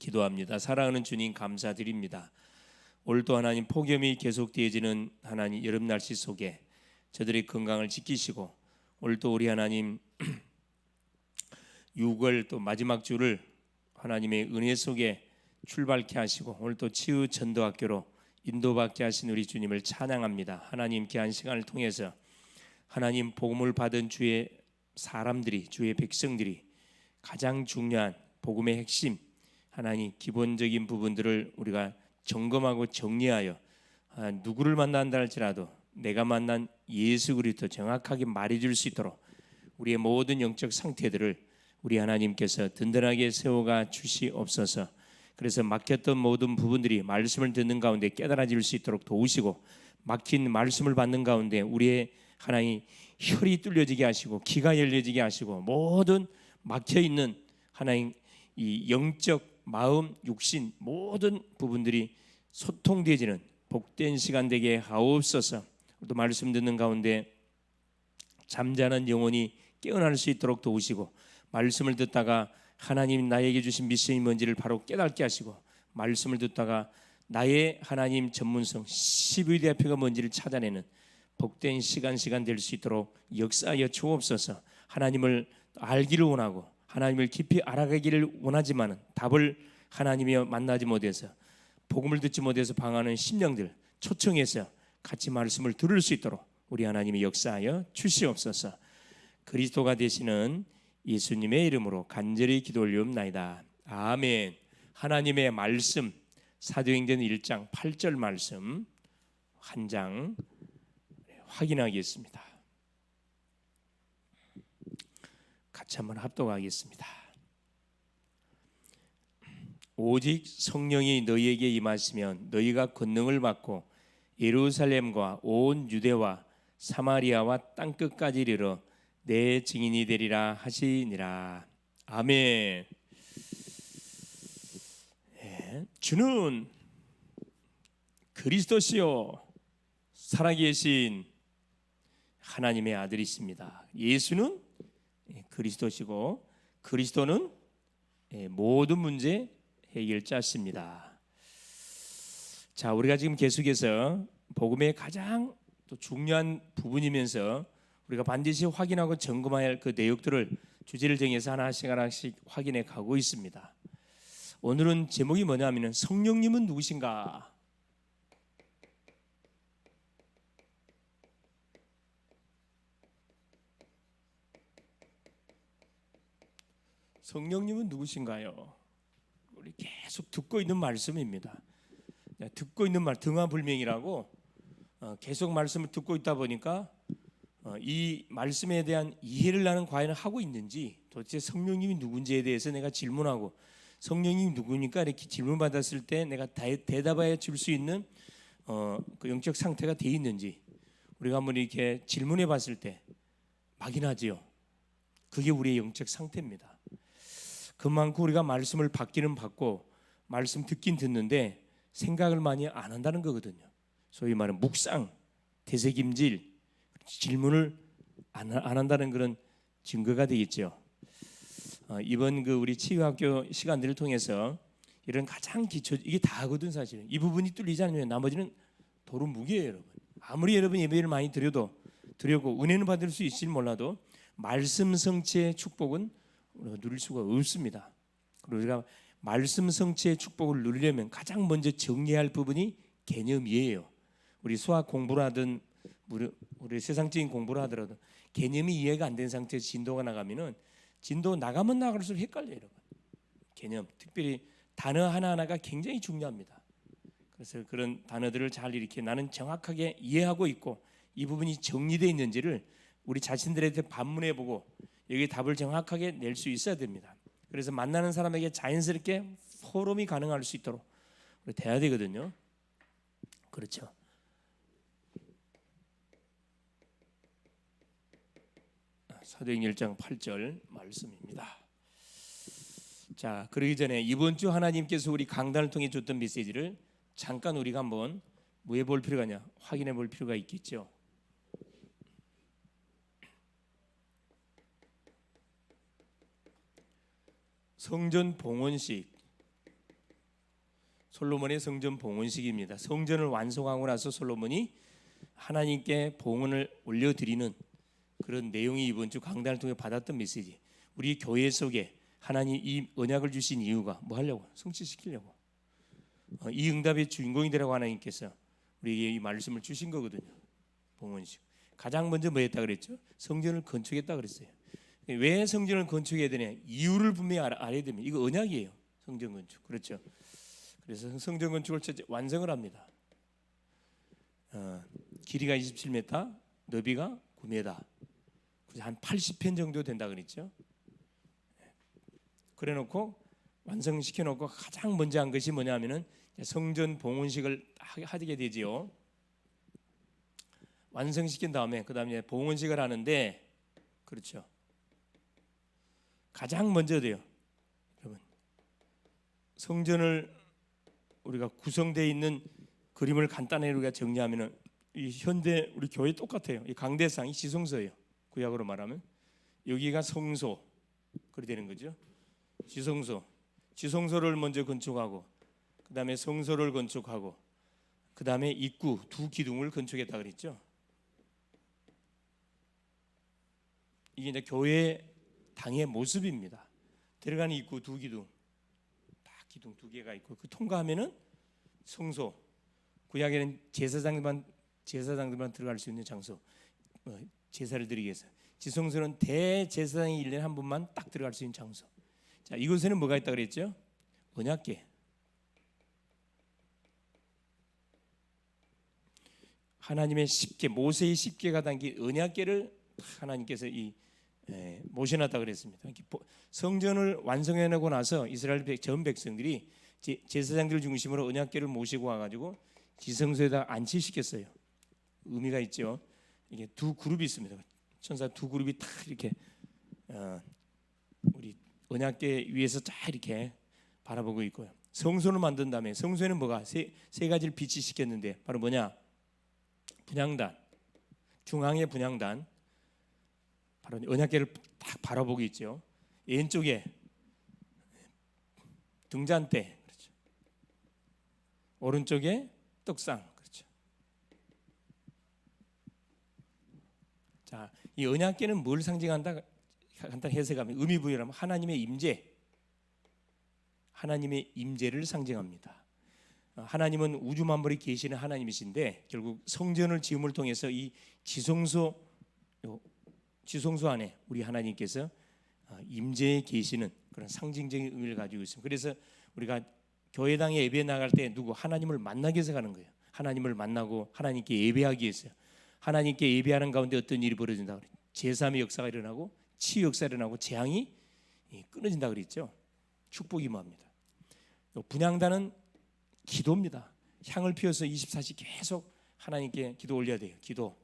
기도합니다. 사랑하는 주님 감사드립니다. 오늘도 하나님 폭염이 계속되어지는 하나님 여름 날씨 속에 저들의 건강을 지키시고 오늘도 우리 하나님 6월 또 마지막 주를 하나님의 은혜 속에 출발케 하시고 오늘도 치유 전도학교로 인도받게 하신 우리 주님을 찬양합니다. 하나님 귀한 시간을 통해서 하나님 복음을 받은 주의 사람들이 주의 백성들이 가장 중요한 복음의 핵심 하나님 기본적인 부분들을 우리가 점검하고 정리하여 누구를 만난다 할지라도 내가 만난 예수 그리스도 정확하게 말해줄 수 있도록 우리의 모든 영적 상태들을 우리 하나님께서 든든하게 세워가 주시옵소서. 그래서 막혔던 모든 부분들이 말씀을 듣는 가운데 깨달아질 수 있도록 도우시고 막힌 말씀을 받는 가운데 우리의 하나님 혈이 뚫려지게 하시고 귀가 열려지게 하시고 모든 막혀있는 하나님 이 영적 마음 육신 모든 부분들이 소통되어지는 복된 시간 되게 하옵소서. 또 말씀 듣는 가운데 잠자는 영혼이 깨어날 수 있도록 도우시고 말씀을 듣다가 하나님 나에게 주신 미션이 뭔지를 바로 깨닫게 하시고 말씀을 듣다가 나의 하나님 전문성 12대 대표가 뭔지를 찾아내는 복된 시간 될 수 있도록 역사하여 주옵소서. 하나님을 알기를 원하고 하나님을 깊이 알아가기를 원하지만 답을 하나님이 만나지 못해서 복음을 듣지 못해서 방하는 심령들 초청해서 같이 말씀을 들을 수 있도록 우리 하나님이 역사하여 주시옵소서. 그리스도가 되시는 예수님의 이름으로 간절히 기도 올리옵나이다. 아멘. 하나님의 말씀 사도행전 1장 8절 말씀 한 장 확인하겠습니다. 같이 한번 합독하겠습니다. 오직 성령이 너희에게 임하시면 너희가 권능을 받고 예루살렘과 온 유대와 사마리아와 땅끝까지 이르러 내 증인이 되리라 하시니라. 아멘. 주는 그리스도시요 살아계신 하나님의 아들이십니다. 예수는 그리스도시고 그리스도는 모든 문제 해결자십니다. 자, 우리가 지금 계속해서 복음의 가장 또 중요한 부분이면서 우리가 반드시 확인하고 점검해야 할 그 내용들을 주제를 정해서 하나씩 확인해 가고 있습니다. 오늘은 제목이 뭐냐면 성령님은 누구신가? 성령님은 누구신가요? 우리 계속 듣고 있는 말씀입니다. 듣고 있는 말 등화불명이라고 계속 말씀을 듣고 있다 보니까 이 말씀에 대한 이해를 나는 과연 하고 있는지 도대체 성령님이 누군지에 대해서 내가 질문하고 성령님이 누구니까 이렇게 질문받았을 때 내가 대답해 줄 수 있는 그 영적 상태가 돼 있는지 우리가 한번 이렇게 질문해 봤을 때 막연하지요. 그게 우리의 영적 상태입니다. 그만큼 우리가 말씀을 받기는 받고 말씀 듣긴 듣는데 생각을 많이 안 한다는 거거든요. 소위 말하는 묵상, 되새김질, 질문을 안 한다는 그런 증거가 되겠죠. 이번 그 우리 치유학교 시간들을 통해서 이런 가장 기초 이게 다거든 사실은. 이 부분이 뚫리지 않으면 나머지는 도로 무게예요, 여러분. 아무리 여러분 예배를 많이 드려고 은혜는 받을 수 있을지 몰라도 말씀 성취의 축복은 우리가 누릴 수가 없습니다. 그리고 우리가 말씀 성취의 축복을 누리려면 가장 먼저 정리해야 할 부분이 개념이에요. 우리 수학 공부를 하든 우리 세상적인 공부를 하더라도 개념이 이해가 안 된 상태에서 진도가 나가면은 진도 나가면 나갈수록 헷갈려요, 여러분. 개념, 특별히 단어 하나하나가 굉장히 중요합니다. 그래서 그런 단어들을 잘 이렇게 나는 정확하게 이해하고 있고 이 부분이 정리되어 있는지를 우리 자신들한테 반문해보고 여기 답을 정확하게 낼 수 있어야 됩니다. 그래서 만나는 사람에게 자연스럽게 포럼이 가능할 수 있도록 돼야 되거든요. 그렇죠. 사도행전 1장 8절 말씀입니다. 자, 그러기 전에 이번 주 하나님께서 우리 강단을 통해 줬던 메시지를 잠깐 우리가 한번 뭐 해볼 필요가 있냐 확인해 볼 필요가 있겠죠. 성전 봉헌식 솔로몬의 성전 봉헌식입니다. 성전을 완성하고 나서 솔로몬이 하나님께 봉헌을 올려드리는 그런 내용이 이번 주 강단을 통해 받았던 메시지. 우리 교회 속에 하나님 이 언약을 주신 이유가 뭐 하려고? 성취시키려고. 이 응답의 주인공이 되라고 하나님께서 우리에게 이 말씀을 주신 거거든요. 봉헌식. 가장 먼저 뭐 했다 그랬죠? 성전을 건축했다 그랬어요. 왜 성전을 건축해야 되냐? 이유를 분명히 알아야 됩니다. 이거 언약이에요. 성전 건축. 그렇죠. 그래서 성전 건축을 완성을 합니다. 길이가 27m, 너비가 9m. 한 80편 정도 된다 그랬죠. 그래 놓고 완성시켜 놓고 가장 먼저 한 것이 뭐냐면은 성전 봉헌식을 하게 되지요. 완성시킨 다음에 그다음에 봉헌식을 하는데, 그렇죠. 가장 먼저 돼요. 여러분, 성전을 우리가 구성되어 있는 그림을 간단하게 우리가 정리하면은 이 현대 우리 교회 똑같아요. 이 강대상이 지성소예요. 구약으로 말하면 여기가 성소 그렇게 되는 거죠. 지성소를 먼저 건축하고 그다음에 성소를 건축하고 그다음에 입구 두 기둥을 건축했다 그랬죠. 이게 이제 교회 당의 모습입니다. 들어가는 입구 두 기둥, 딱 기둥 두 개가 있고 그 통과하면은 성소. 구약에는 제사장들만 들어갈 수 있는 장소, 제사를 드리기 위해서. 지성소는 대제사장이 1년에 한 번만 딱 들어갈 수 있는 장소. 자, 이곳에는 뭐가 있다 그랬죠? 언약궤. 하나님의 십궤, 모세의 십궤가 담긴 언약궤를 하나님께서 모셔놨다 그랬습니다. 성전을 완성해내고 나서 이스라엘 전 백성들이 제사장들 중심으로 언약궤를 모시고 와가지고 지성소에다 안치시켰어요. 의미가 있죠. 이게 두 그룹이 있습니다. 천사 두 그룹이 다 이렇게 우리 언약궤 위에서 쫙 이렇게 바라보고 있고요. 성소를 만든 다음에 성소에는 뭐가 세 가지를 비치시켰는데 바로 뭐냐? 분향단, 중앙의 분향단, 바로 언약궤를 딱 바라보고 있죠. 왼쪽에 등잔대, 그렇죠. 오른쪽에 떡상, 그렇죠. 자, 이 언약궤는 뭘 상징한다? 간단히 해석하면 의미 부여하면 하나님의 임재, 하나님의 임재를 상징합니다. 하나님은 우주 만물에 계시는 하나님이신데 결국 성전을 지음을 통해서 이 지성소 안에 우리 하나님께서 임재에 계시는 그런 상징적인 의미를 가지고 있습니다. 그래서 우리가 교회당에 예배 나갈 때 하나님을 만나기 위해서 가는 거예요. 하나님을 만나고 하나님께 예배하기 위해서. 하나님께 예배하는 가운데 어떤 일이 벌어진다 그래요. 제3의 역사가 일어나고 치유 역사가 일어나고 재앙이 끊어진다 그랬죠. 축복이 임합니다. 분향단은 기도입니다. 향을 피워서 24시 계속 하나님께 기도 올려야 돼요. 기도.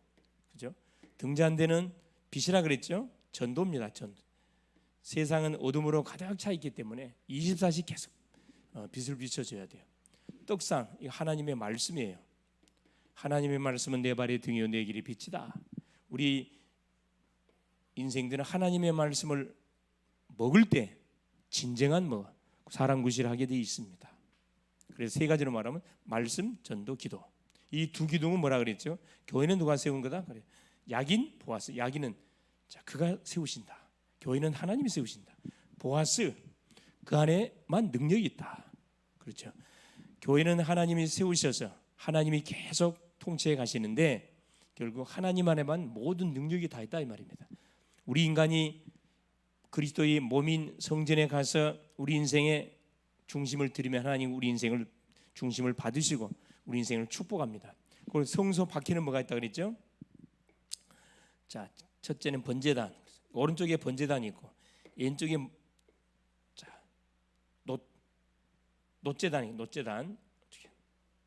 그죠? 등잔대는 빛이라 그랬죠? 전도입니다. 전도. 세상은 어둠으로 가득 차 있기 때문에 24시 계속 빛을 비춰줘야 돼요. 떡상, 이 하나님의 말씀이에요. 하나님의 말씀은 내 발의 등이요 내 길의 빛이다. 우리 인생들은 하나님의 말씀을 먹을 때 진정한 사랑 구실을 하게 되어 있습니다. 그래서 세 가지로 말하면 말씀, 전도, 기도. 이 두 기둥은 뭐라 그랬죠? 교회는 누가 세운 거다? 그래. 야긴, 보아스. 야긴은 그가 세우신다. 교회는 하나님이 세우신다. 보아스, 그 안에만 능력이 있다. 그렇죠. 교회는 하나님이 세우셔서 하나님이 계속 통치해 가시는데 결국 하나님 안에만 모든 능력이 다 있다 이 말입니다. 우리 인간이 그리스도의 몸인 성전에 가서 우리 인생의 중심을 들이면 하나님 우리 인생을 중심을 받으시고 우리 인생을 축복합니다. 그리고 성소 밖에는 뭐가 있다 그랬죠? 자, 첫째는 번제단. 오른쪽에 번제단이 있고 왼쪽에 놋제단,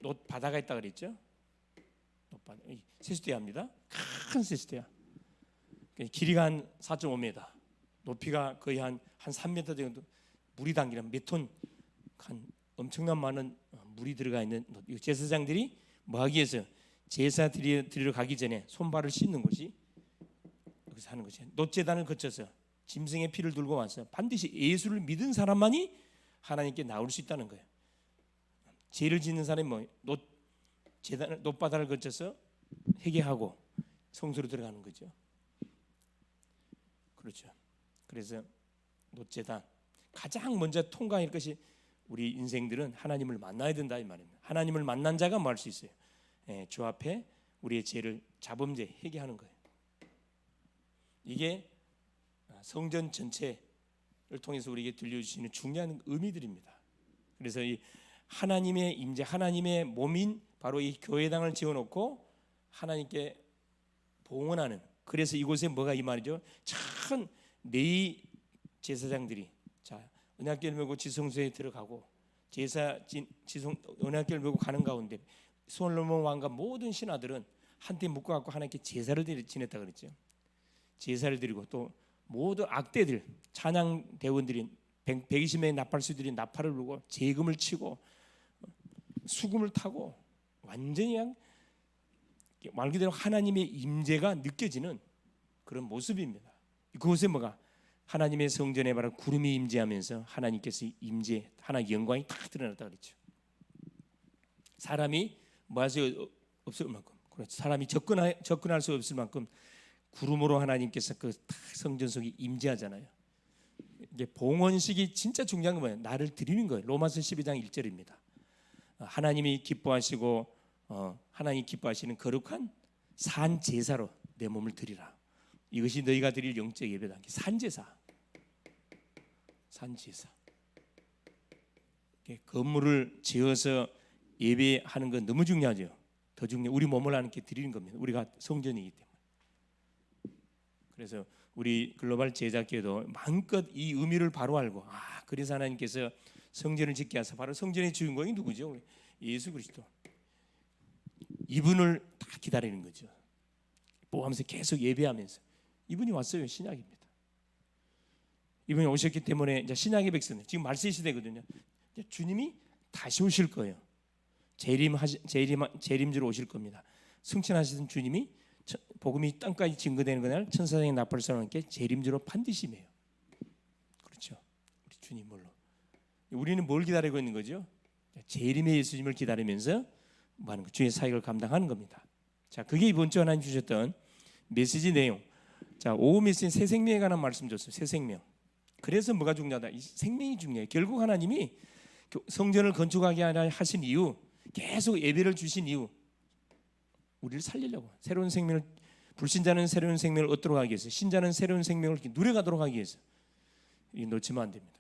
놋바다가 있다 그랬죠? 놋바다. 세수대야입니다. 큰 세수대야. 길이가 한 4.5m, 높이가 거의 한 3m 정도, 물이 담기는 몇 톤, 한 엄청난 많은 물이 들어가 있는 제사장들이 뭐 하기 위해서 제사 드리러 가기 전에 손발을 씻는 것이 여기서 하는 것이 놋제단을 거쳐서 짐승의 피를 들고 와서 반드시 예수를 믿은 사람만이 하나님께 나올 수 있다는 거예요. 죄를 짓는 사람이 뭐 놋바다를 거쳐서 회개하고 성소로 들어가는 거죠. 그렇죠. 그래서 놋제단 가장 먼저 통과할 것이 우리 인생들은 하나님을 만나야 된다 이 말입니다. 하나님을 만난 자가 뭐 할 수 있어요? 주 앞에 우리의 죄를 자범죄 회개하는 거예요. 이게 성전 전체를 통해서 우리에게 들려주시는 중요한 의미들입니다. 그래서 이 하나님의 임재, 하나님의 몸인 바로 이 교회당을 지어놓고 하나님께 봉헌하는, 그래서 이곳에 뭐가 이 말이죠? 참 네 제사장들이 자 언약궤를 메고 지성소에 들어가고 언약궤를 메고 가는 가운데 솔로몬 왕과 모든 신하들은 한때 묶어갖고 하나님께 제사를 지냈다 그랬죠. 제사를 드리고 또 모든 악대들 찬양 대원들이 120명의 나팔수들이 나팔을 불고 재금을 치고 수금을 타고 완전히 그냥 말 그대로 하나님의 임재가 느껴지는 그런 모습입니다. 그곳에 뭐가 하나님의 성전에 바로 구름이 임재하면서 하나님께서 임재, 하나님의 영광이 다 드러났다 그랬죠. 사람이 뭐 할 수 없을 만큼, 그렇죠. 사람이 접근할 수 없을 만큼 구름으로 하나님께서 그 성전 속에 임재하잖아요. 이게 봉헌식이 진짜 중요한 건 뭐예요? 나를 드리는 거예요. 로마서 12장 1절입니다. 하나님이 기뻐하시고 하나님 기뻐하시는 거룩한 산 제사로 내 몸을 드리라. 이것이 너희가 드릴 영적 예배다. 산제사. 건물을 지어서 예배하는 건 너무 중요하죠. 더 중요해. 우리 몸을 하나님께 드리는 겁니다. 우리가 성전이기 때문에. 그래서 우리 글로벌 제자교회도 마음껏 이 의미를 바로 알고, 그래서 하나님께서 성전을 짓게 하사 바로 성전의 주인공이 누구죠? 예수 그리스도. 이분을 다 기다리는 거죠. 하면서 계속 예배하면서 이분이 왔어요. 신약입니다. 이분이 오셨기 때문에 이제 신약의 백성들 지금 말세 시대거든요. 주님이 다시 오실 거예요. 재림주로 오실 겁니다. 승천하시던 주님이 복음이 땅까지 증거되는 그날 천사장의 나팔을 쏘는 게 재림주로 반드시 임해요. 그렇죠. 우리 주님으로. 우리는 뭘 기다리고 있는 거죠? 재림의 예수님을 기다리면서 뭐 하는 거? 주의 사역을 감당하는 겁니다. 자, 그게 이번 주 하나님 주셨던 메시지 내용. 자, 오후 메시지 새 생명에 관한 말씀 줬어요. 새 생명. 그래서 뭐가 중요하다? 이 생명이 중요해요. 결국 하나님이 성전을 건축하게 하신 이유, 계속 예배를 주신 이유, 우리를 살리려고. 새로운 생명을, 불신자는 새로운 생명을 얻도록 하기 위해서, 신자는 새로운 생명을 누려가도록 하기 위해서. 이 놓치면 안 됩니다.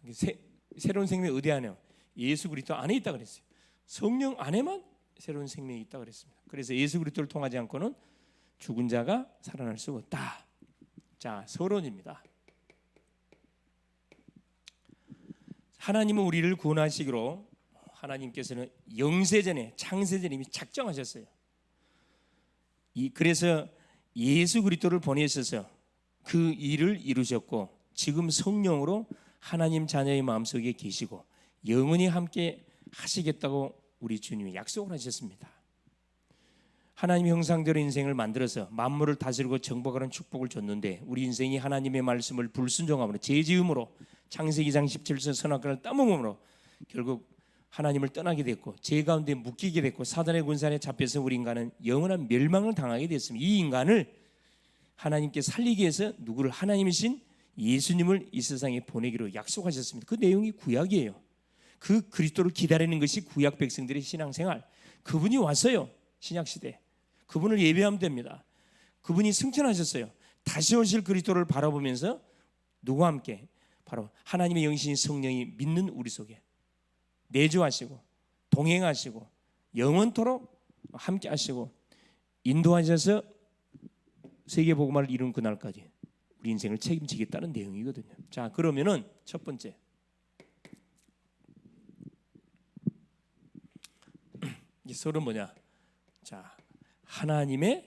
새로운 생명이 어디 안에요? 예수 그리스도 안에 있다 그랬어요. 성령 안에만 새로운 생명이 있다 그랬습니다. 그래서 예수 그리스도를 통하지 않고는 죽은 자가 살아날 수가 없다. 자, 서론입니다. 하나님은 우리를 구원하시기로 하나님께서는 영세전에 창세전에 이미 작정하셨어요. 그래서 예수 그리스도를 보내셔서 그 일을 이루셨고 지금 성령으로 하나님 자녀의 마음속에 계시고 영원히 함께 하시겠다고 우리 주님이 약속을 하셨습니다. 하나님의 형상대로 인생을 만들어서 만물을 다스리고 정복하는 축복을 줬는데 우리 인생이 하나님의 말씀을 불순종함으로 죄지음으로 창세기 2장 17절 선악과를 따먹음으로 결국 하나님을 떠나게 됐고 죄 가운데 묶이게 됐고 사단의 군산에 잡혀서 우리 인간은 영원한 멸망을 당하게 됐습니다. 이 인간을 하나님께 살리기 위해서 누구를? 하나님이신 예수님을 이 세상에 보내기로 약속하셨습니다. 그 내용이 구약이에요. 그 그리스도를 기다리는 것이 구약 백성들의 신앙생활. 그분이 왔어요. 신약시대. 그분을 예배하면 됩니다. 그분이 승천하셨어요. 다시 오실 그리스도를 바라보면서 누구와 함께? 바로 하나님의 영신 성령이 믿는 우리 속에 내주하시고 동행하시고 영원토록 함께 하시고 인도하셔서 세계복음화를 이룬 그날까지 우리 인생을 책임지겠다는 내용이거든요. 자, 그러면은 첫 번째, 이 설은 뭐냐? 자, 하나님은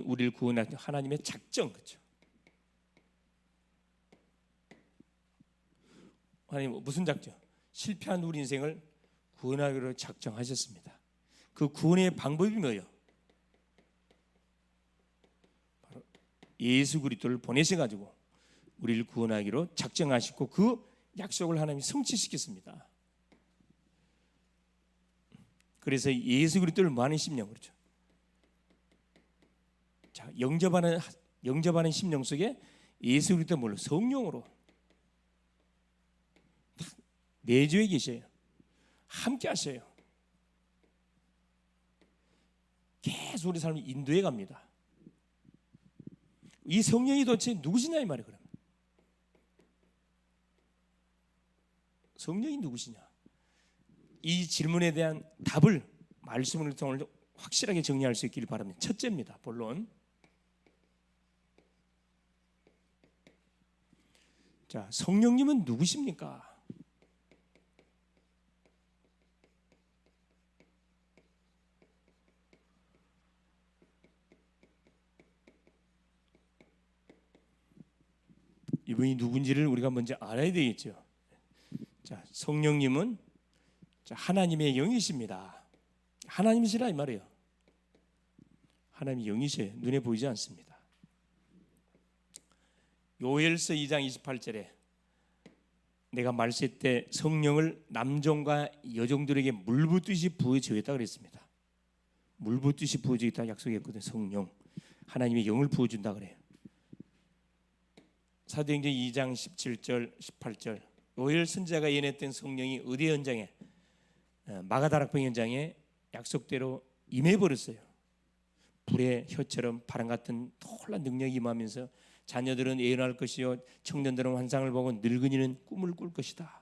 우리를 구원할 하나님의 작정, 그렇죠? 하나님 무슨 작정? 실패한 우리 인생을 구원하기로 작정하셨습니다. 그 구원의 방법이 뭐예요? 바로 예수 그리스도를 보내셔 가지고 우리를 구원하기로 작정하시고 그 약속을 하나님이 성취시켰습니다. 그래서 예수 그리스도를 뭐하는 심령, 그렇죠. 자, 영접하는 심령 속에 예수 그리스도 뭘로? 성령으로 내주에 계셔요. 함께 하셔요. 계속 우리 삶을 인도해 갑니다. 이 성령이 도대체 누구시냐 이 말이에요. 그러면 성령이 누구시냐? 이 질문에 대한 답을 말씀을 통해 확실하게 정리할 수 있기를 바랍니다. 첫째입니다. 본론. 자, 성령님은 누구십니까? 이분이 누군지를 우리가 먼저 알아야 되겠죠. 자, 성령님은 하나님의 영이십니다. 하나님이시라 이 말이에요. 하나님이 영이셔요. 눈에 보이지 않습니다. 요엘서 2장 28절에 내가 말세 때 성령을 남종과 여종들에게 물붓듯이 부어주겠다 그랬습니다. 물붓듯이 부어주겠다 약속했거든요. 성령, 하나님의 영을 부어준다 그래요. 사도행전 2장 17절 18절 요엘 선지자가 예언했던 성령이 의대 현장에 마가다락방 현장에 약속대로 임해버렸어요. 불의 혀처럼 바람 같은 놀라운 능력이 임하면서 자녀들은 예언할 것이요 청년들은 환상을 보고 늙은이는 꿈을 꿀 것이다.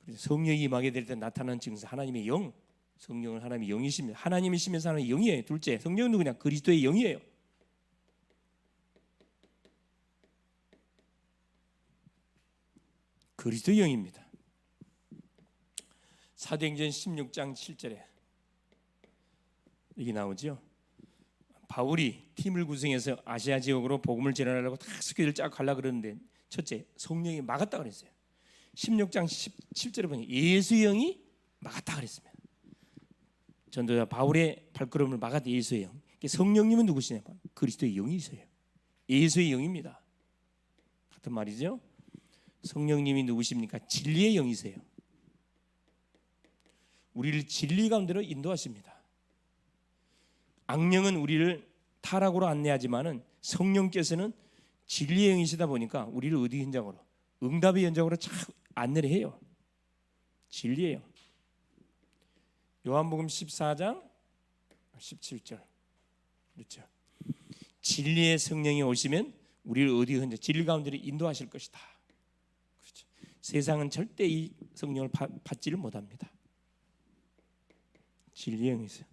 그래서 성령이 임하게 될 때 나타나는 증상, 하나님의 영, 성령은 하나님의 영이십니다. 하나님이시면서 하나님의 영이에요. 둘째, 성령은 누구냐? 그리스도의 영이에요. 그리스도의 영입니다. 사도행전 16장 7절에 여기 나오죠. 바울이 팀을 구성해서 아시아 지역으로 복음을 전하려고 다 스케줄 쫙 가려고 그러는데 첫째, 성령이 막았다 그랬어요. 16장 17절에 보니 예수의 영이 막았다 그랬습니다. 전도자 바울의 발걸음을 막았다. 예수의 영. 성령님은 누구시냐? 그리스도의 영이세요. 예수의 영입니다. 같은 말이죠. 성령님이 누구십니까? 진리의 영이세요. 우리를 진리 가운데로 인도하십니다. 악령은 우리를 타락으로 안내하지만은 성령께서는 진리의 영이시다 보니까 우리를 어디 현장으로? 응답의 현장으로 참 안내를 해요. 진리의 영. 요한복음 14장 17절. 그렇죠. 진리의 성령이 오시면 우리를 어디 현장? 진리 가운데로 인도하실 것이다. 그렇죠. 세상은 절대 이 성령을 받지를 못합니다. 진리의 영이세요.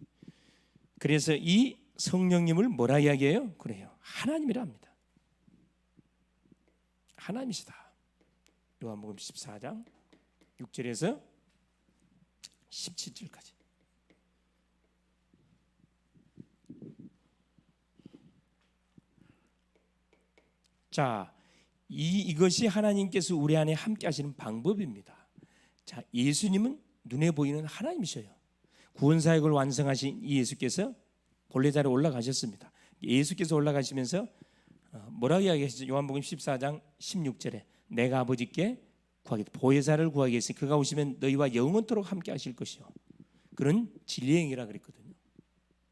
그래서 이 성령님을 뭐라 이야기해요? 그래요. 하나님이라 합니다. 하나님이시다. 요한복음 14장 6절에서 17절까지. 자, 이것이 하나님께서 우리 안에 함께 하시는 방법입니다. 자, 예수님은 눈에 보이는 하나님이셔요. 구원사역을 완성하신 이 예수께서 본래 자리에 올라가셨습니다. 예수께서 올라가시면서 뭐라고 이야기하시죠? 요한복음 14장 16절에 내가 아버지께 구하겠다. 보혜사를 구하겠으니 그가 오시면 너희와 영원토록 함께 하실 것이요. 그런 진리의 영이라 그랬거든요.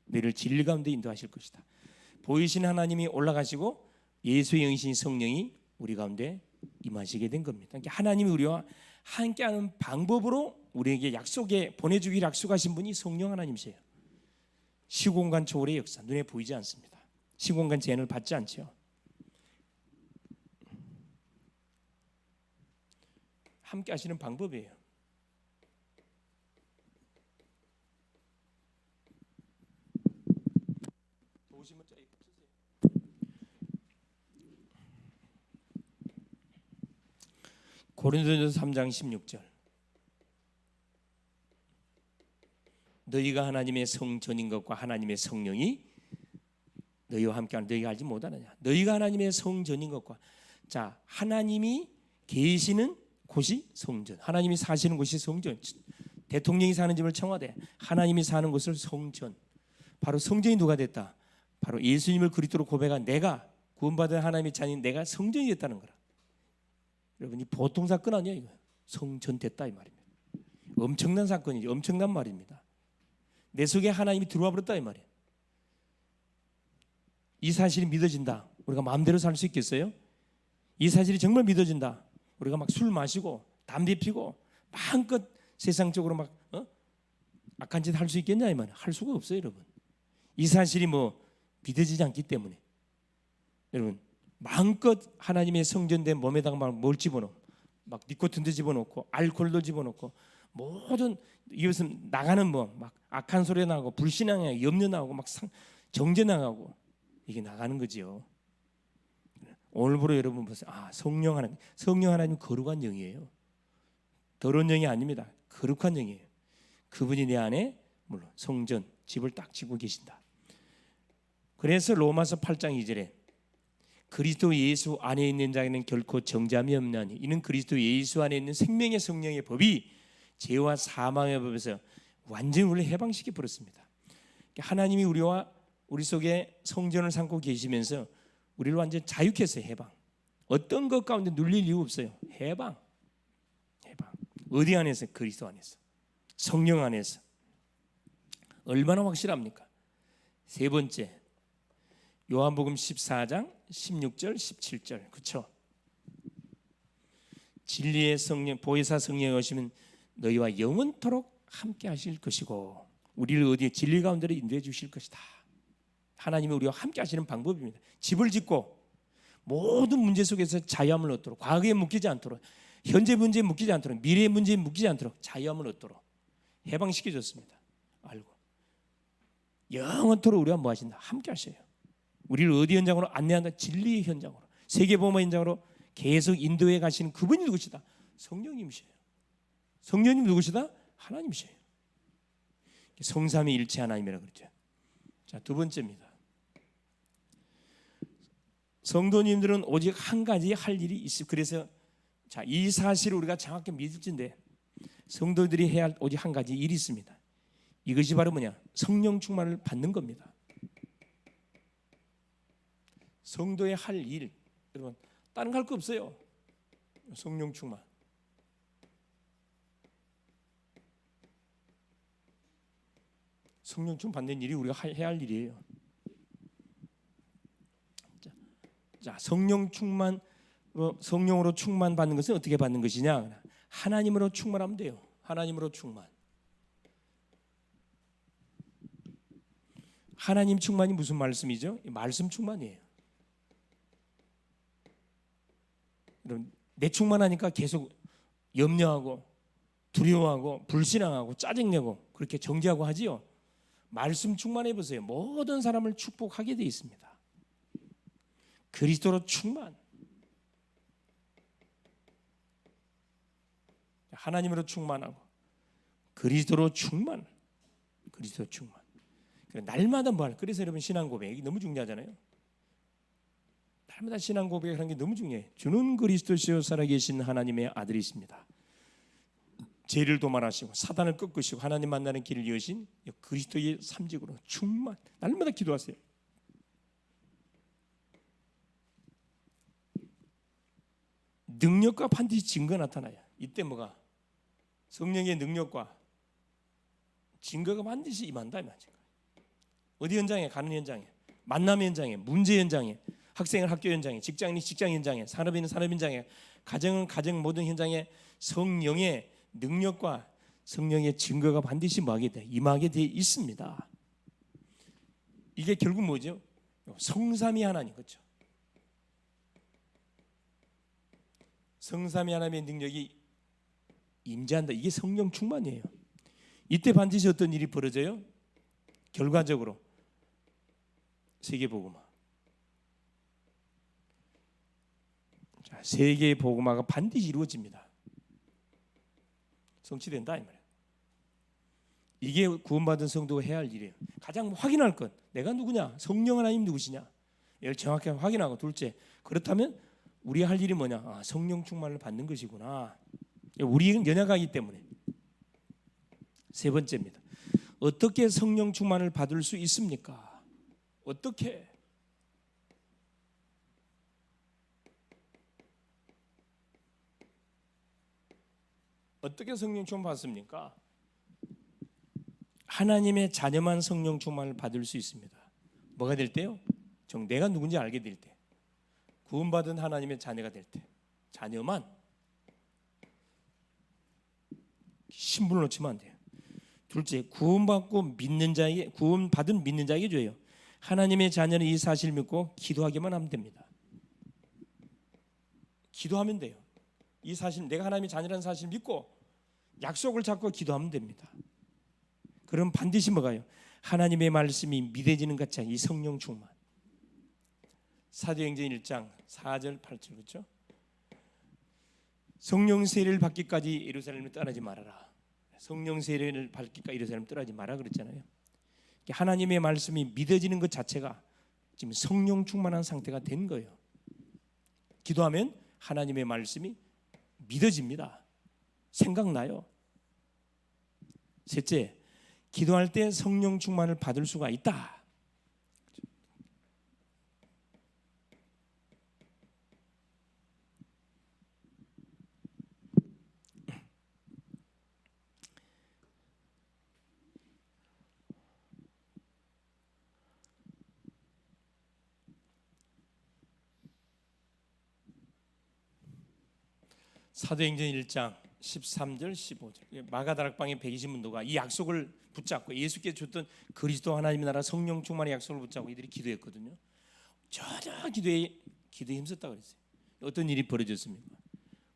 너희를 진리 가운데 인도하실 것이다. 보이신 하나님이 올라가시고 예수의 영이신 성령이 우리 가운데 임하시게 된 겁니다. 그러니까 하나님이 우리와 함께하는 방법으로 우리에게 약속에 보내주기를 약속하신 분이 성령 하나님이세요. 시공간 초월의 역사, 눈에 보이지 않습니다. 시공간 제한을 받지 않죠. 함께 하시는 방법이에요. 고린도전서 3장 16절. 너희가 하나님의 성전인 것과 하나님의 성령이 너희와 함께하는 너희가 알지 못하느냐. 너희가 하나님의 성전인 것과, 자, 하나님이 계시는 곳이 성전, 하나님이 사시는 곳이 성전. 대통령이 사는 집을 청와대, 하나님이 사는 곳을 성전. 바로 성전이 누가 됐다? 바로 예수님을 그리스도로 고백한 내가 구원받은 하나님의 자녀인 내가 성전이 됐다는 거라. 여러분, 이 보통 사건 아니야 이거. 성전 됐다 이 말입니다. 엄청난 사건이죠. 엄청난 말입니다. 내 속에 하나님이 들어와 버렸다 이 말이에요. 이 사실이 믿어진다. 우리가 마음대로 살 수 있겠어요? 이 사실이 정말 믿어진다. 우리가 막 술 마시고 담배 피고 마음껏 세상적으로 막 악한 짓 할 수 있겠냐 이 말이에요. 할 수가 없어요, 여러분. 이 사실이 믿어지지 않기 때문에 여러분 마음껏 하나님의 성전된 몸에다가 막 뭘 집어넣고 막 니코틴도 집어넣고 알코올도 집어넣고 모든 이것은 나가는 막 악한 소리 나고 불신앙에 염려 나오고 막 정죄 나가고 이게 나가는 거지요. 오늘부로 여러분 보세요. 성령 하나님 거룩한 영이에요. 더러운 영이 아닙니다. 거룩한 영이에요. 그분이 내 안에 물론 성전 집을 딱 지고 계신다. 그래서 로마서 8장 2절에 그리스도 예수 안에 있는 자에는 결코 정죄함이 없나니 이는 그리스도 예수 안에 있는 생명의 성령의 법이 죄와 사망의 법에서 완전히 우리를 해방시켜 버렸습니다. 하나님이 우리 속에 성전을 삼고 계시면서 우리를 완전 자유케 했어요. 해방. 어떤 것 가운데 눌릴 이유 없어요. 해방. 어디 안에서? 그리스도 안에서. 성령 안에서. 얼마나 확실합니까? 세 번째, 요한복음 14장 16절 17절. 그렇죠? 진리의 성령 보혜사 성령이 오시면 너희와 영원토록 함께 하실 것이고 우리를 어디에 진리 가운데로 인도해 주실 것이다. 하나님이 우리와 함께 하시는 방법입니다. 집을 짓고 모든 문제 속에서 자유함을 얻도록, 과거에 묶이지 않도록, 현재 문제에 묶이지 않도록, 미래의 문제에 묶이지 않도록 자유함을 얻도록 해방시켜 줬습니다. 알고 영원토록 우리와 뭐 하신다? 함께 하셔요. 우리를 어디 현장으로 안내한다? 진리의 현장으로, 세계복음화 현장으로 계속 인도해 가시는 그분이 누구시다? 성령님이셔요. 성령님 누구시다? 하나님이셔요. 성삼위 일체 하나님이라고 그러죠. 자, 두 번째입니다. 성도님들은 오직 한 가지 할 일이 있어요. 그래서 이 사실을 우리가 정확히 믿을진데 성도들이 해야 할 오직 한 가지 일이 있습니다. 이것이 바로 뭐냐? 성령 충만을 받는 겁니다. 성도의 할 일, 여러분 다른 거 할 거 없어요. 성령 충만. 성령 충만 받는 일이 우리가 해야 할 일이에요. 자, 성령으로 충만 받는 것은 어떻게 받는 것이냐? 하나님으로 충만하면 돼요. 하나님으로 충만. 하나님 충만이 무슨 말씀이죠? 말씀 충만이에요. 여러분, 내 충만하니까 계속 염려하고 두려워하고 불신앙하고 짜증내고 그렇게 정죄하고 하지요. 말씀 충만해 보세요. 모든 사람을 축복하게 되어 있습니다. 그리스도로 충만. 하나님으로 충만하고 그리스도로 충만. 그리스도 충만. 날마다 뭐 할? 그래서 여러분 신앙 고백이 너무 중요하잖아요. 날마다 신앙 고백하는 게 너무 중요해요. 주는 그리스도시요 살아계신 하나님의 아들이십니다. 죄를 도말하시고 사단을 꺾으시고 하나님 만나는 길을 여신 그리스도의 삼직으로 충만. 날마다 기도하세요. 능력과 반드시 증거 나타나요. 이때 뭐가? 성령의 능력과 증거가 반드시 임한다. 어디 현장에? 가는 현장에, 만남 현장에, 문제 현장에, 학생은 학교 현장에, 직장인이 직장 현장에, 산업인은 산업 현장에, 가정은 가정 모든 현장에 성령의 능력과 성령의 증거가 반드시 뭐하게 돼? 임하게 돼 있습니다. 이게 결국 뭐죠? 성삼위 하나님, 그렇죠? 성삼위 하나님의 능력이 임재한다. 이게 성령 충만이에요. 이때 반드시 어떤 일이 벌어져요? 결과적으로 세계복음화. 자, 세계복음화가 반드시 이루어집니다. 성취된다 이 말이에요. 이게 구원받은 성도가 해야 할 일이에요. 가장 확인할 것, 내가 누구냐? 성령 하나님 누구시냐? 이걸 정확히 확인하고, 둘째, 그렇다면 우리 할 일이 뭐냐? 성령 충만을 받는 것이구나. 우리는 연약하기 때문에. 세 번째입니다. 어떻게 성령 충만을 받을 수 있습니까? 어떻게? 어떻게 성령 충만 받습니까? 하나님의 자녀만 성령 충만을 받을 수 있습니다. 뭐가 될 때요? 내가 누군지 알게 될 때, 구원받은 하나님의 자녀가 될 때, 자녀만. 신분을 놓치면 안 돼요. 둘째, 구원받고 믿는 자에게, 구원받은 믿는 자에게 줘요. 하나님의 자녀는 이 사실을 믿고 기도하기만 하면 됩니다. 기도하면 돼요. 이 사실, 내가 하나님의 자녀라는 사실을 믿고 약속을 잡고 기도하면 됩니다. 그럼 반드시 뭐가요? 하나님의 말씀이 믿어지는 것 같이 이 성령 충만. 사도행전 1장 4절 8절 그렇죠? 성령 세례를 받기까지 예루살렘을 떠나지 말아라. 성령 세례를 받기까지 예루살렘을 떠나지 마라 그랬잖아요. 하나님의 말씀이 믿어지는 것 자체가 지금 성령 충만한 상태가 된 거예요. 기도하면 하나님의 말씀이 믿어집니다. 생각나요. 셋째, 기도할 때 성령 충만을 받을 수가 있다. 사도행전 1장 13절 15절 마가다락방의 120문도가 이 약속을 붙잡고 예수께서 줬던 그리스도 하나님의 나라 성령 충만의 약속을 붙잡고 이들이 기도했거든요. 전혀 기도에 힘썼다고 그랬어요. 어떤 일이 벌어졌습니까?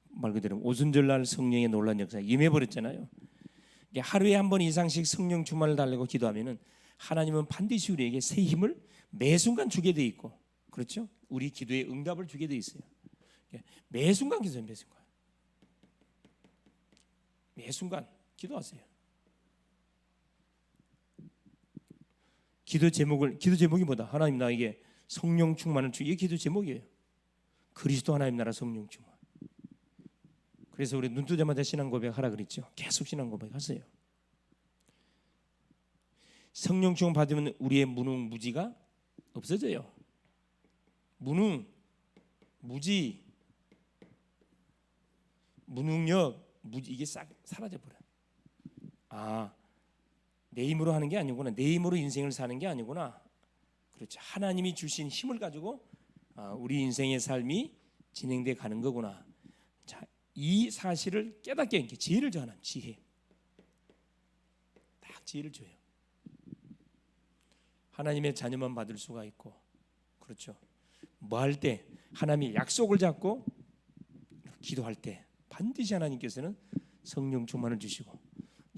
말 그대로 오순절날 성령의 놀라운 역사가 임해버렸잖아요. 하루에 한 번 이상씩 성령 충만을 달라고 기도하면은 하나님은 반드시 우리에게 새 힘을 매 순간 주게 돼 있고, 그렇죠? 우리 기도에 응답을 주게 돼 있어요. 매 순간 기도해요. 매 순간 기도하세요. 기도 제목이 뭐다? 하나님 나에게 성령 충만을 주. 이게 기도 제목이에요. 그리스도 하나님 나라 성령 충만. 그래서 우리 눈 뜨자마자 신앙 고백하라 그랬죠. 계속 신앙 고백하세요. 성령 충만 받으면 우리의 무능 무지가 없어져요. 무능, 무지, 무능력, 무지 이게 싹 사라져 버려. 내 힘으로 하는 게 아니구나. 내 힘으로 인생을 사는 게 아니구나. 그렇죠. 하나님이 주신 힘을 가지고 우리 인생의 삶이 진행돼 가는 거구나. 자, 이 사실을 깨닫게 하는 게 지혜를 줘. 하나님 지혜. 딱 지혜를 줘요. 하나님의 자녀만 받을 수가 있고, 그렇죠. 뭐 할 때 하나님이 약속을 잡고 기도할 때 반드시 하나님께서는 성령 충만을 주시고,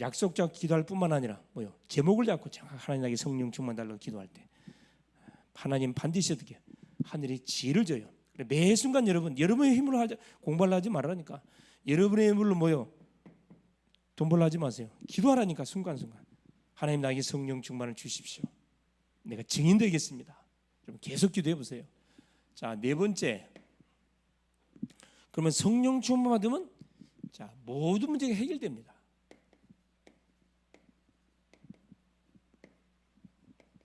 약속 잡고 기도할 뿐만 아니라 제목을 잡고 하나님에게 성령 충만 달라고 기도할 때 하나님 반드시 어떻게 하늘의 지혜를 줘요. 매 순간 여러분의 힘으로 공부를 하지 말라니까. 여러분의 힘으로 돈 벌려 하지 마세요. 기도하라니까. 순간순간 하나님 나에게 성령 충만을 주십시오. 내가 증인 되겠습니다. 여러분 계속 기도해 보세요. 자, 네 번째, 그러면 성령 충만 받으면 모든 문제가 해결됩니다.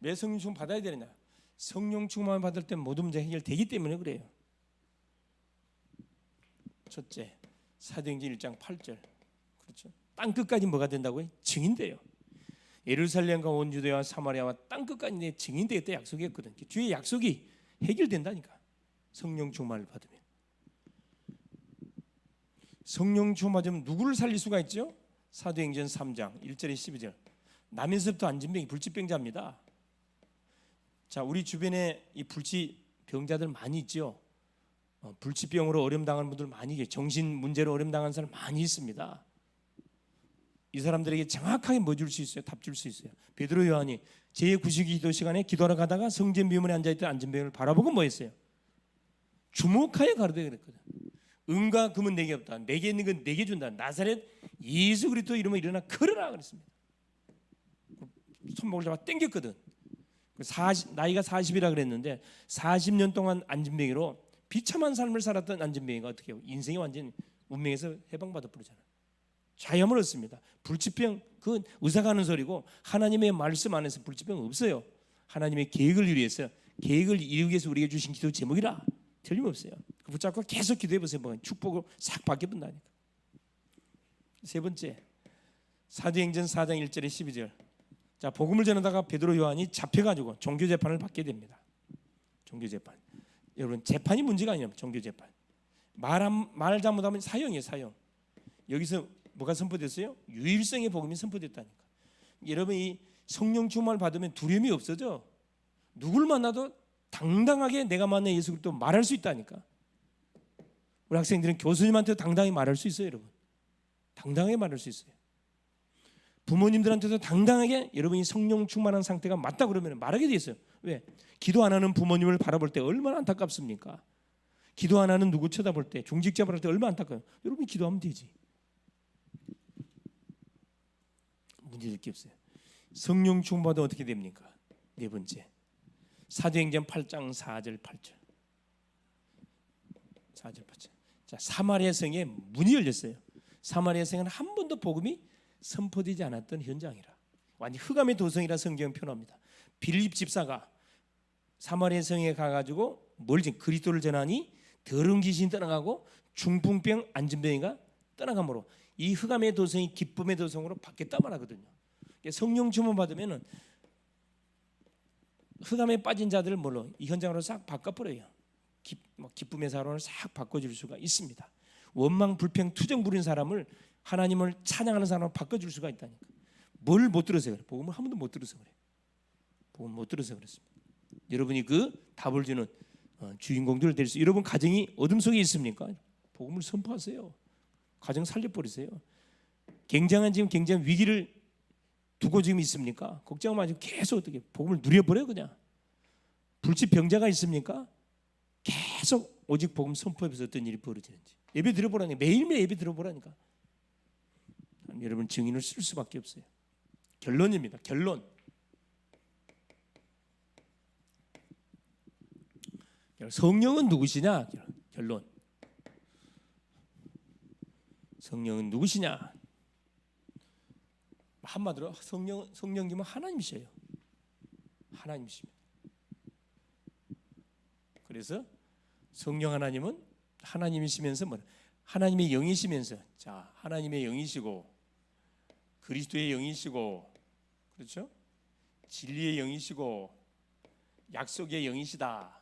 왜 성령 충만 받아야 되느냐? 성령 충만 받을 때 모든 문제 해결되기 때문에 그래요. 첫째, 사도행전 1장 8절. 그렇죠. 땅 끝까지 뭐가 된다고요? 증인돼요. 예루살렘과 온 유대와 사마리아와 땅 끝까지 내 증인되겠다 약속했거든. 주의 약속이 해결된다니까. 성령 충만을 받으면. 성령 충만 받으면 누구를 살릴 수가 있죠? 사도행전 3장 1절에 12절. 남에서부터 안진병이 불치병자입니다. 자, 우리 주변에 이 불치병자들 많이 있죠. 불치병으로 어려움 당하는 분들 많이 계세요. 정신 문제로 어려움 당하는 사람 많이 있습니다. 이 사람들에게 정확하게 뭐 줄 수 있어요? 답 줄 수 있어요. 베드로 요한이 제9시 기도 시간에 기도하러 가다가 성전 비문에 앉아있던 안진병을 바라보고 뭐 했어요? 주목하여 가르되 그랬거든. 은과 금은 내게 없다. 내게 있는 건 내게 준다. 나사렛 예수 그리스도 이름으로 일어나 걸으라 그랬습니다. 손목을 잡아 당겼거든. 나이가 40이라 그랬는데 40년 동안 안진병으로 비참한 삶을 살았던 안진병이가 어떻게 해요? 인생이 완전 운명에서 해방받아 버리잖아요. 자유함을 얻습니다. 불치병 그건 의사가 하는 소리고 하나님의 말씀 안에서 불치병은 없어요. 하나님의 계획을 이루기 위해서 우리에게 주신 기도 제목이라 틀림없어요. 그 붙잡고 계속 기도해 보세요. 축복으로 싹 바뀌어본다니까. 세 번째, 사도행전 4장 1절에 12절. 자, 복음을 전하다가 베드로 요한이 잡혀가지고 종교 재판을 받게 됩니다. 종교 재판. 여러분, 재판이 문제가 아니에요. 종교 재판. 말 잘못하면 사형이에요. 사형. 여기서 뭐가 선포됐어요? 유일성의 복음이 선포됐다니까. 여러분, 이 성령 충만을 받으면 두려움이 없어져. 누굴 만나도 당당하게 내가 만난 예수 그리스도 말할 수 있다니까. 우리 학생들은 교수님한테도 당당히 말할 수 있어요. 여러분, 당당하게 말할 수 있어요. 부모님들한테도 당당하게 여러분이 성령 충만한 상태가 맞다 그러면 말하게 돼 있어요. 왜? 기도 안 하는 부모님을 바라볼 때 얼마나 안타깝습니까? 기도 안 하는 누구 쳐다볼 때, 중직자 바라볼 때 얼마나 안타까워요. 여러분이 기도하면 되지. 문제될 게 없어요. 성령 충만도 어떻게 됩니까? 네 번째, 사도행전 8장 4절 8절. 4절 8절. 자, 사마리아 성에 문이 열렸어요. 사마리아 성은 한 번도 복음이 선포되지 않았던 현장이라. 완전 흑암의 도성이라 성경은 표현합니다. 빌립 집사가 사마리아 성에 가가지고 뭘 그리스도를 전하니 더러운 귀신이 떠나가고 중풍병 안진병이가 떠나가므로 이 흑암의 도성이 기쁨의 도성으로 바뀌었다 말하거든요. 성령 충만 받으면은 흑암에 빠진 자들을 뭘로 이 현장으로 싹 바꿔버려요. 기쁨의 사람을 싹 바꿔줄 수가 있습니다. 원망 불평 투정 부린 사람을 하나님을 찬양하는 사람으로 바꿔줄 수가 있다니까. 뭘 못 들어서 그래? 복음을 한 번도 못 들어서 그래. 복음을 못 들어서 그렇습니다. 여러분이 그 답을 주는 주인공들 될 수. 여러분 가정이 어둠 속에 있습니까? 복음을 선포하세요. 가정 살려버리세요. 굉장한 위기를 두고 지금 있습니까? 걱정 마시고 계속 어떻게 복음을 누려버려 그냥. 불치병자가 있습니까? 계속 오직 복음 선포해서 어떤 일이 벌어지는지 예배 들어보라니까. 매일매일 예배 들어보라니까. 여러분 증인을 쓸 수밖에 없어요. 결론입니다. 결론. 성령은 누구시냐? 결론. 성령은 누구시냐? 한마디로 성령님은 하나님이셔요. 하나님이십니다. 그래서 성령 하나님은 하나님이시면서 하나님의 영이시면서, 자, 하나님의 영이시고 그리스도의 영이시고, 그렇죠? 진리의 영이시고 약속의 영이시다.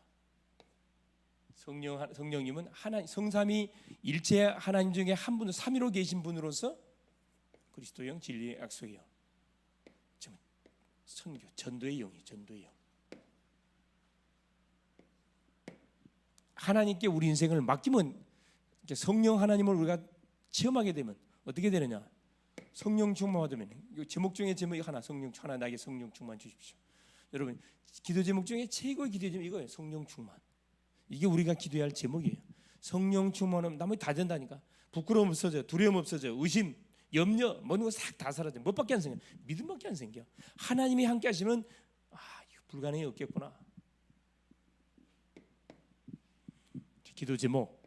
성령님은 성삼위 일체 하나님 중에 한 분, 삼위로 계신 분으로서 그리스도의 영, 진리의 약속의 영, 선교, 전도의 영이, 전도의 영. 하나님께 우리 인생을 맡기면 성령 하나님을 우리가 체험하게 되면 어떻게 되느냐? 성령 충만 받으면, 제목 중에 제목이 하나, 성령 하나, 나에게 성령 충만 주십시오. 여러분 기도 제목 중에 최고의 기도 제목 이거예요. 성령 충만. 이게 우리가 기도해야 할 제목이에요. 성령 충만하면 나머지 다 된다니까. 부끄러움 없어져, 두려움 없어져, 의심, 염려, 모든 거 싹 다 사라져. 뭐밖에 안 생겨? 믿음밖에 안 생겨. 하나님이 함께 하시면 이거 불가능이 없겠구나. 기도 제목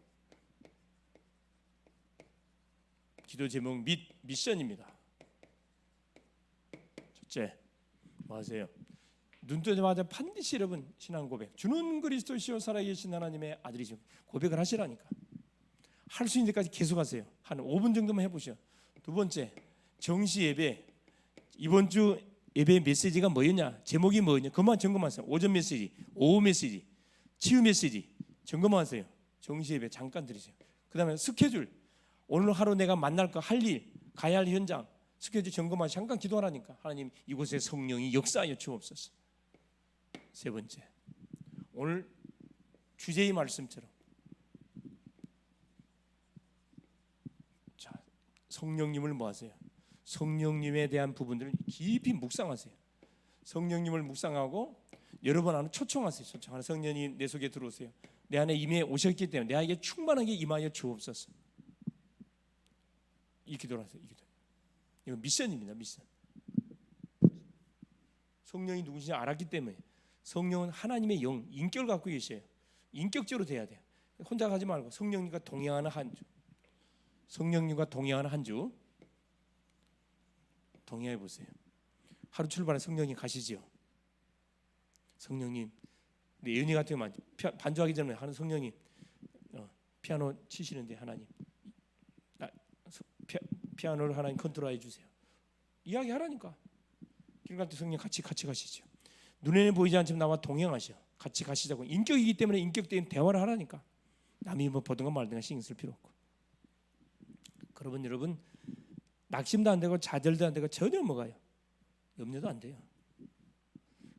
미션입니다. 첫째, 뭐 하세요? 눈 뜨자마자 반드시 여러분 신앙 고백, 주는 그리스도시요 살아계신 하나님의 아들이시오, 고백을 하시라니까. 할 수 있는 데까지 계속 하세요. 한 5분 정도만 해보셔. 두 번째, 정시 예배. 이번 주 예배 메시지가 뭐였냐, 제목이 뭐였냐, 그것만 점검하세요. 오전 메시지, 오후 메시지, 치유 메시지 점검하세요. 정시 예배 잠깐 드리세요. 그 다음에 스케줄, 오늘 하루 내가 만날 거, 할 일, 가야 할 현장 스케줄 점검하시고 잠깐 기도하라니까. 하나님, 이곳에 성령이 역사하여 주옵소서. 세 번째, 오늘 주제의 말씀처럼, 자, 성령님을 뭐 하세요? 성령님에 대한 부분들을 깊이 묵상하세요. 성령님을 묵상하고 여러 번 하는 초청하세요. 초청하는 성령님 내 속에 들어오세요. 내 안에 임해 오셨기 때문에 내에게 충만하게 임하여 주옵소서. 이 기도를 하세요. 이 기도. 이거 미션입니다. 미션. 성령이 누구신지 알았기 때문에. 성령은 하나님의 영, 인격을 갖고 계셔요. 인격적으로 돼야 돼요. 혼자 가지 말고 성령님과 동행하는 한 주. 성령님과 동행하는 한 주. 동행해 보세요. 하루 출발에 성령님 가시지요. 성령님, 근데 예은이 같은 경우는 반주하기 전에 하는 성령님 피아노 치시는데 하나님 피아노를 하나님 컨트롤해 주세요. 이야기하라니까. 길 갈 때 성령 같이 가시죠. 눈에는 보이지 않지만 나와 동행하셔. 같이 가시자고. 인격이기 때문에 인격적인 대화를 하라니까. 남이 뭐 보든가 말든가 신경 쓸 필요 없고. 그러면 여러분 낙심도 안 되고 좌절도 안 되고 전혀 뭐가요? 염려도 안 돼요.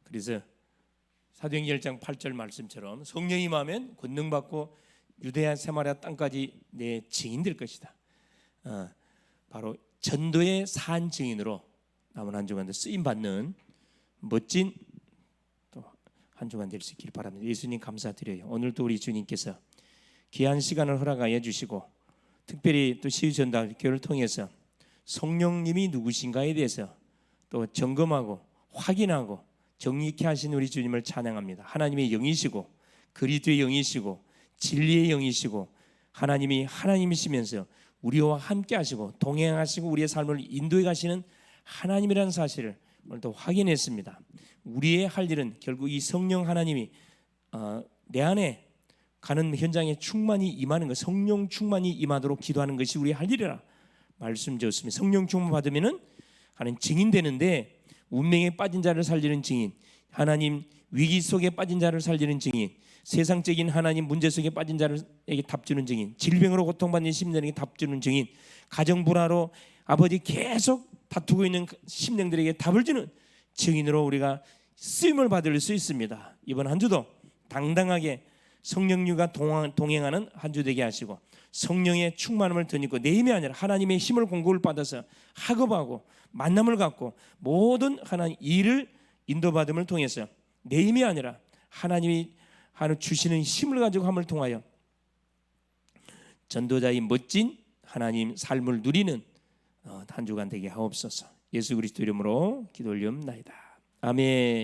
그래서 사도행전 1장 8절 말씀처럼 성령이 임하면 권능 받고 유대야 사마리아 땅까지 내 증인 될 것이다. 바로 전도의 산 증인으로 남은 한 주간도 쓰임 받는 멋진 또 한 주간 될 수 있기를 바랍니다. 예수님 감사드려요. 오늘도 우리 주님께서 귀한 시간을 허락하여 주시고 특별히 또 시유전도교를 통해서 성령님이 누구신가에 대해서 또 점검하고 확인하고 정리케 하신 우리 주님을 찬양합니다. 하나님의 영이시고 그리스도의 영이시고 진리의 영이시고 하나님이 하나님이시면서 우리와 함께 하시고 동행하시고 우리의 삶을 인도해 가시는 하나님이라는 사실을 오늘도 확인했습니다. 우리의 할 일은 결국 이 성령 하나님이 내 안에 가는 현장에 충만히 임하는 것, 성령 충만히 임하도록 기도하는 것이 우리의 할 일이라 말씀드렸습니다. 성령 충만 받으면은 하나님 증인 되는데 운명에 빠진 자를 살리는 증인, 하나님 위기 속에 빠진 자를 살리는 증인, 세상적인 하나님 문제 속에 빠진 자에게 답주는 증인, 질병으로 고통받는 심령에게 답주는 증인, 가정 불화로 아버지 계속 다투고 있는 심령들에게 답을 주는 증인으로 우리가 쓰임을 받을 수 있습니다. 이번 한 주도 당당하게 성령님과 동행하는 한 주 되게 하시고 성령의 충만함을 덧입고 내 힘이 아니라 하나님의 힘을 공급을 받아서 학업하고 만남을 갖고 모든 하나님 일을 인도받음을 통해서 내 힘이 아니라 하나님이 주시는 힘을 가지고 함을 통하여 전도자의 멋진 하나님 삶을 누리는 한 주간 되게 하옵소서. 예수 그리스도 이름으로 기도 올리옵나이다. 아멘.